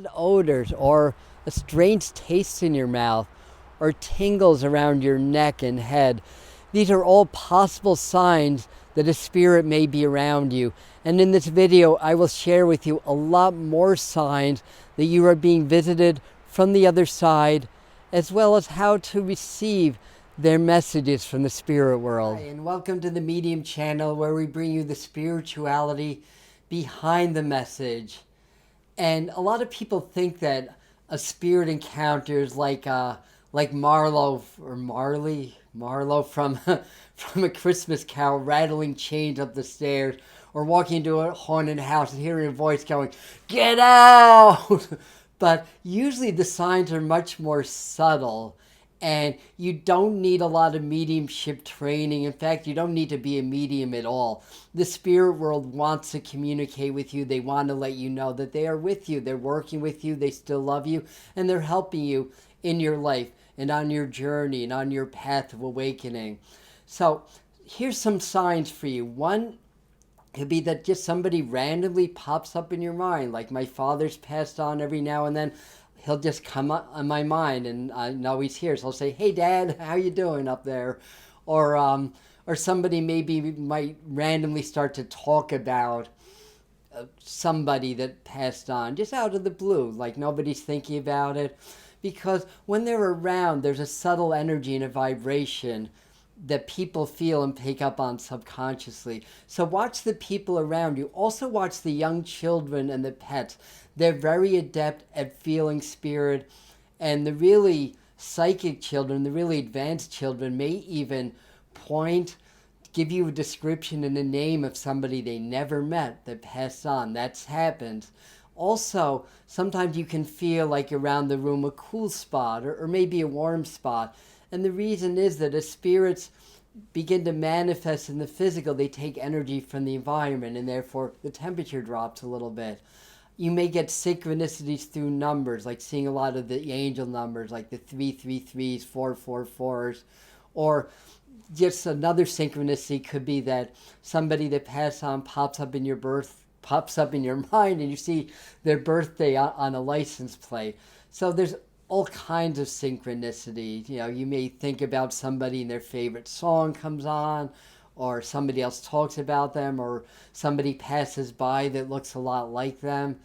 odd odors or a strange taste in your mouth or tingles around your neck and head. These are all possible signs that a spirit may be around you. And in this video, I will share with you a lot more signs that you are being visited from the other side, as well as how to receive their messages from the spirit world. Hi, and welcome to the Medium channel, where we bring you the spirituality behind the message. And a lot of people think that a spirit encounter is like Marlowe or Marlowe from from A Christmas Carol, rattling chains up the stairs, or walking into a haunted house and hearing a voice going, "Get out!" But usually the signs are much more subtle, and you don't need a lot of mediumship training. In fact, you don't need to be a medium at all. The spirit world wants to communicate with you. They want to let you know that they are with you. They're working with you. They still love you. And they're helping you in your life and on your journey and on your path of awakening. So here's some signs for you. One could be that just somebody randomly pops up in your mind. Like my father's passed on every now and then. He'll just come up on my mind, and I know he's here. So I'll say, "Hey, Dad, how you doing up there?" Or somebody might randomly start to talk about somebody that passed on, just out of the blue, like nobody's thinking about it. Because when they're around, there's a subtle energy and a vibration that people feel and pick up on subconsciously. So watch the people around you. Also watch the young children and the pets. They're very adept at feeling spirit. And the really psychic children, the really advanced children, may even give you a description and a name of somebody they never met that passed on. That's happened. Also, sometimes you can feel like around the room a cool spot or maybe a warm spot. And the reason is that as spirits begin to manifest in the physical, they take energy from the environment, and therefore the temperature drops a little bit. You may get synchronicities through numbers, like seeing a lot of the angel numbers, like the 333s, 444s, or just another synchronicity could be that somebody that passed on pops up in your mind, and you see their birthday on a license plate. So there's all kinds of synchronicity. You know, you may think about somebody and their favorite song comes on, or somebody else talks about them, or somebody passes by that looks a lot like them.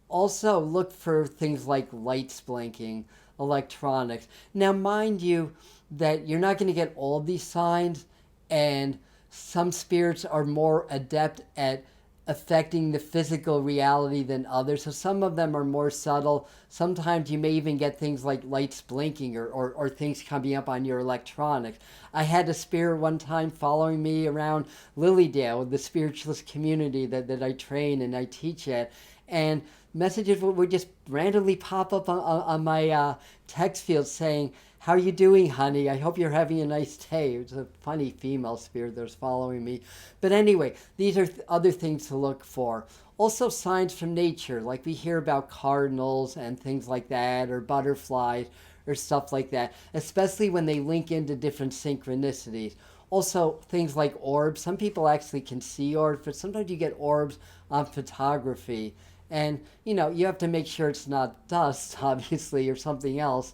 Also, look for things like lights blinking, electronics. Now, mind you that you're not going to get all these signs, and some spirits are more adept at affecting the physical reality than others. So some of them are more subtle. Sometimes you may even get things like lights blinking or things coming up on your electronics. I had a spirit one time following me around Lilydale, the spiritualist community that I train and I teach at. And messages would just randomly pop up on my text field saying, "How are you doing, honey? I hope you're having a nice day." It was a funny female spirit that was following me. But anyway, these are other things to look for. Also signs from nature, like we hear about cardinals and things like that, or butterflies, or stuff like that, especially when they link into different synchronicities. Also, things like orbs. Some people actually can see orbs, but sometimes you get orbs on photography. And, you know, you have to make sure it's not dust, obviously, or something else.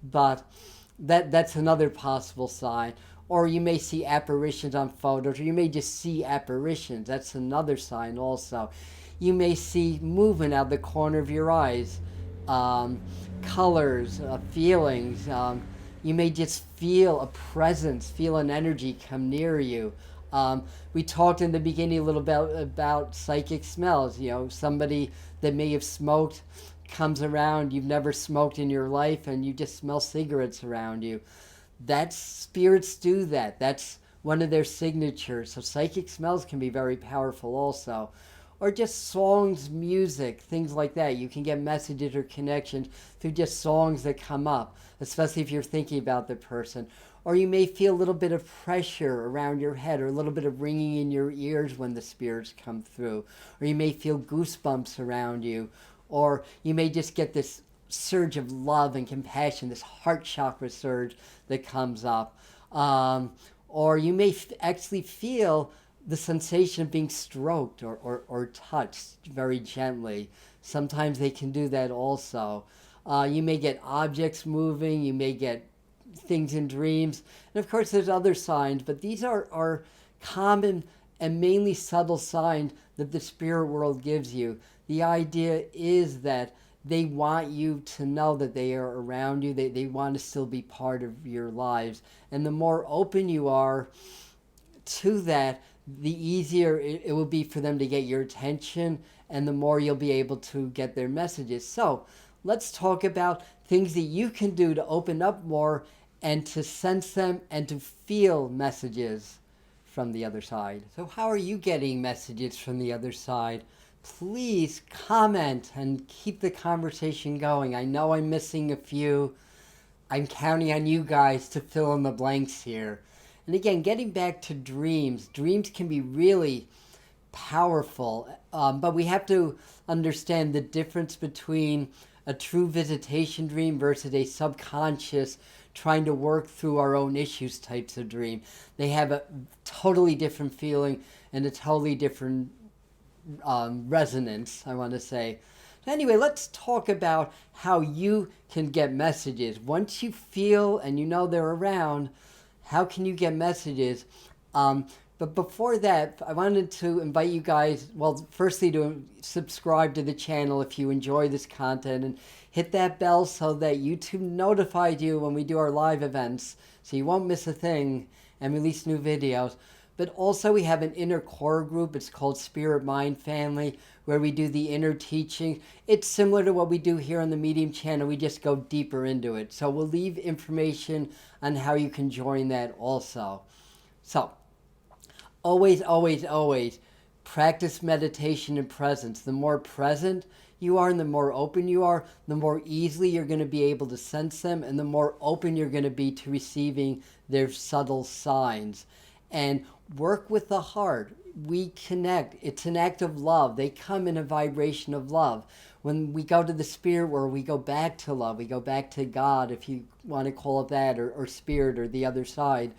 But that's another possible sign. Or you may see apparitions on photos, or you may just see apparitions. That's another sign also. You may see movement out of the corner of your eyes, colors, feelings. You may just feel a presence, feel an energy come near you. We talked in the beginning a little bit about psychic smells. You know, somebody that may have smoked comes around, you've never smoked in your life, and you just smell cigarettes around you. That's spirits do that. That's one of their signatures. So psychic smells can be very powerful also. Or just songs, music, things like that. You can get messages or connections through just songs that come up, especially if you're thinking about the person. Or you may feel a little bit of pressure around your head, or a little bit of ringing in your ears when the spirits come through. Or you may feel goosebumps around you. Or you may just get this surge of love and compassion, this heart chakra surge that comes up. Or you may actually feel the sensation of being stroked or touched very gently. Sometimes they can do that also. You may get objects moving, you may get things in dreams. And of course, there's other signs, but these are common and mainly subtle signs that the spirit world gives you. The idea is that they want you to know that they are around you. They want to still be part of your lives. And the more open you are to that, the easier it will be for them to get your attention, and the more you'll be able to get their messages. So let's talk about things that you can do to open up more and to sense them and to feel messages from the other side. So how are you getting messages from the other side? Please comment and keep the conversation going. I know I'm missing a few. I'm counting on you guys to fill in the blanks here. And again, getting back to dreams, dreams can be really powerful, but we have to understand the difference between a true visitation dream versus a subconscious trying to work through our own issues types of dream. They have a totally different feeling and a totally different resonance, I want to say. Anyway, let's talk about how you can get messages. Once you feel and you know they're around, how can you get messages? But before that, I wanted to invite you guys, well, firstly to subscribe to the channel if you enjoy this content, and hit that bell so that YouTube notifies you when we do our live events, so you won't miss a thing and release new videos. But also we have an inner core group. It's called Spirit Mind Family, where we do the inner teaching. It's similar to what we do here on the Medium channel. We just go deeper into it. So we'll leave information on how you can join that also. So always, always, always practice meditation and presence. The more present you are and the more open you are, the more easily you're going to be able to sense them, and the more open you're going to be to receiving their subtle signs. And work with the heart. We connect. It's an act of love. They come in a vibration of love. When we go to the spirit world, we go back to love. We go back to God, if you want to call it that, or spirit, or the other side.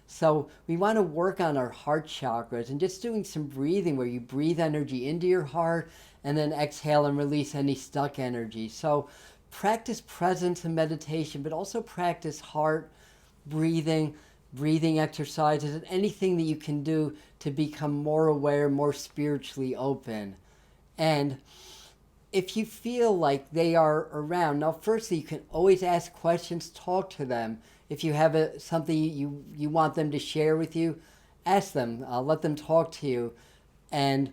So we want to work on our heart chakras and just doing some breathing where you breathe energy into your heart and then exhale and release any stuck energy. So practice presence and meditation, but also practice heart breathing exercises, and anything that you can do to become more aware, more spiritually open. And if you feel like they are around, now firstly, you can always ask questions, talk to them. If you have something you want them to share with you, ask them, let them talk to you, and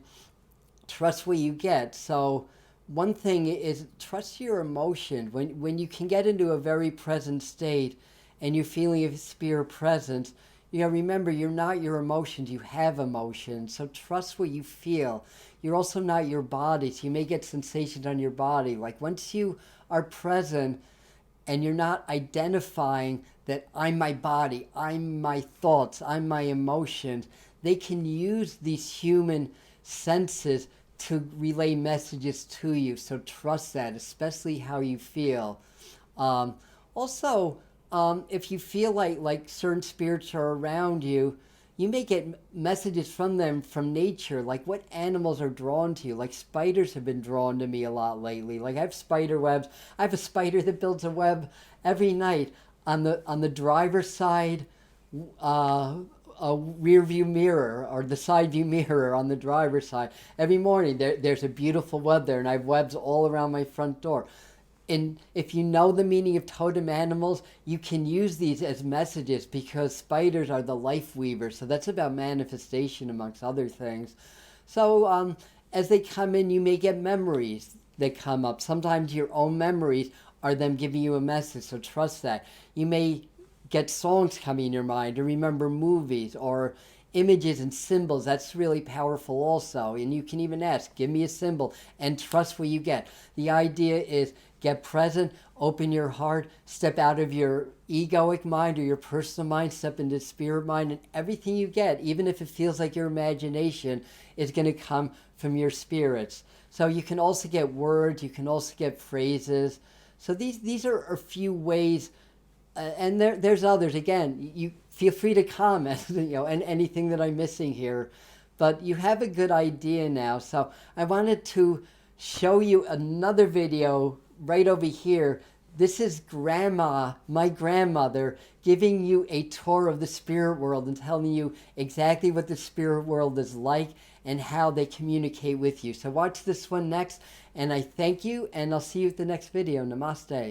trust what you get. So one thing is trust your emotions. When you can get into a very present state and you're feeling a spirit presence, remember, you're not your emotions, you have emotions. So trust what you feel. You're also not your body, so you may get sensations on your body. Like once you are present and you're not identifying that I'm my body, I'm my thoughts, I'm my emotions, they can use these human senses to relay messages to you. So trust that, especially how you feel. Also, if you feel like certain spirits are around you, you may get messages from them from nature, like what animals are drawn to you. Like spiders have been drawn to me a lot lately. Like I have spider webs. I have a spider that builds a web every night on the driver's side, a rear view mirror, or the side view mirror on the driver's side. Every morning there's a beautiful web there, and I have webs all around my front door. And if you know the meaning of totem animals, you can use these as messages, because spiders are the life weavers. So that's about manifestation, amongst other things. So as they come in, you may get memories that come up. Sometimes your own memories are them giving you a message, so trust that. You may get songs coming in your mind, or remember movies, or images and symbols. That's really powerful also. And you can even ask, give me a symbol, and trust what you get. The idea is get present, open your heart, step out of your egoic mind or your personal mind, step into spirit mind, and everything you get, even if it feels like your imagination, is going to come from your spirits. So you can also get words, you can also get phrases. So these are a few ways, and there's others. Again, you feel free to comment, and anything that I'm missing here. but you have a good idea now. So I wanted to show you another video right over here. This is Grandma, my grandmother, giving you a tour of the spirit world and telling you exactly what the spirit world is like and how they communicate with you. So watch this one next, and I thank you, and I'll see you at the next video. Namaste.